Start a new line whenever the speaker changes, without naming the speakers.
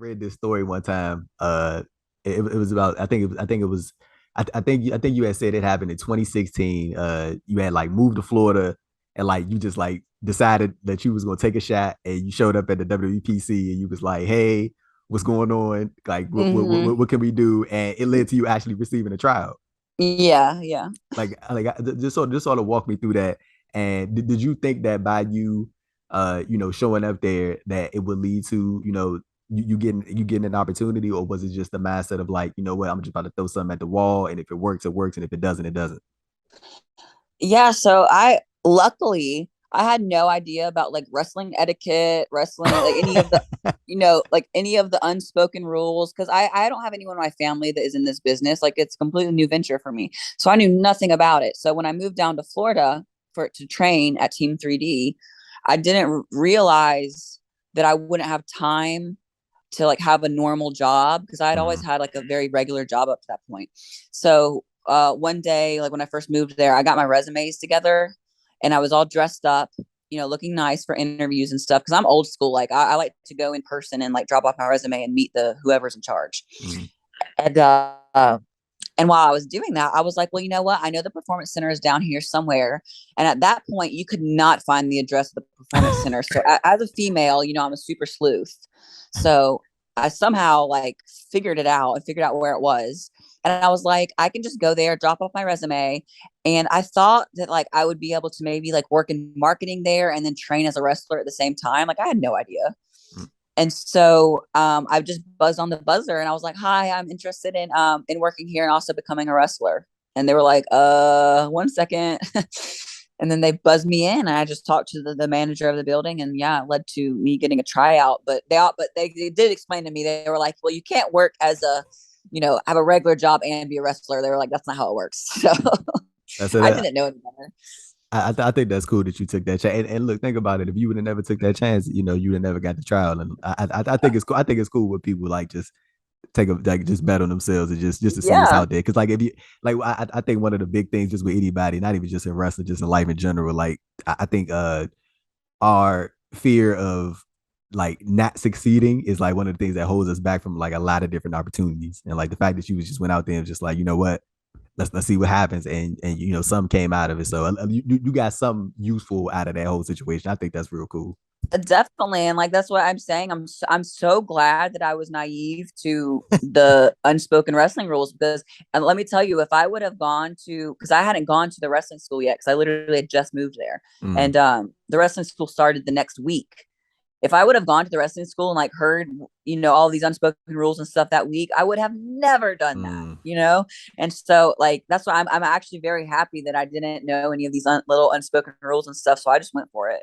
read this story one time. It was about I think you had said it happened in 2016. You had like moved to Florida and like you just like decided that you was gonna take a shot and you showed up at the WPC and you was like, hey, what's going on? Like,
Hmm.
what can we do? And it led to you actually receiving a trial.
Yeah, yeah.
Just sort of walk me through that. And did you think that by you, showing up there, that it would lead to, you getting an opportunity, or was it just the mindset of like, you know what, I'm just about to throw something at the wall, and if it works, it works, and if it doesn't, it doesn't.
Yeah, so I luckily I had no idea about like wrestling etiquette, wrestling, like any of the, like any of the unspoken rules. Cause I don't have anyone in my family that is in this business. Like it's a completely new venture for me. So I knew nothing about it. So when I moved down to Florida to train at Team 3D, I didn't realize that I wouldn't have time to like have a normal job because I had always
Mm.
had like a very regular job up to that point. So one day, like when I first moved there, I got my resumes together and I was all dressed up, looking nice for interviews and stuff. Cause I'm old school. Like I like to go in person and like drop off my resume and meet the whoever's in charge.
Mm.
And and while I was doing that, I was like, well, you know what? I know the performance center is down here somewhere. And at that point, you could not find the address of the performance center. So as a female, I'm a super sleuth. So I somehow like figured it out and figured out where it was. And I was like, I can just go there, drop off my resume. And I thought that like I would be able to maybe like work in marketing there and then train as a wrestler at the same time. Like I had no idea.
Mm.
And so I just buzzed on the buzzer and I was like, hi, I'm interested in working here and also becoming a wrestler. And they were like, 1 second. And then they buzzed me in and I just talked to the manager of the building and yeah, it led to me getting a tryout. But they did explain to me, they were like, well, you can't work as have a regular job and be a wrestler. They were like, that's not how it works. So
That's
I
it.
didn't know any better.
I think that's cool that you took that chance. And look, think about it. If you would have never took that chance, you would have never got the trial. And I think it's cool. I think it's cool when people like just just bet on themselves and just to see what's
Yeah.
out there. Because like if you like, I think one of the big things just with anybody, not even just in wrestling, just in life in general, like I think our fear of like not succeeding is like one of the things that holds us back from like a lot of different opportunities. And like the fact that you just went out there and just like, you know what, let's see what happens, and some came out of it. So you got something useful out of that whole situation. I think that's real cool.
Definitely. And like that's what I'm saying. I'm so glad that I was naive to the unspoken wrestling rules because and let me tell you, if I would have gone to because I hadn't gone to the wrestling school yet, because I literally had just moved there.
Mm.
And the wrestling school started the next week. If I would have gone to the wrestling school and like heard, all these unspoken rules and stuff that week, I would have never done
Mm.
that. And so like that's why I'm actually very happy that I didn't know any of these little unspoken rules and stuff. So I just went for it.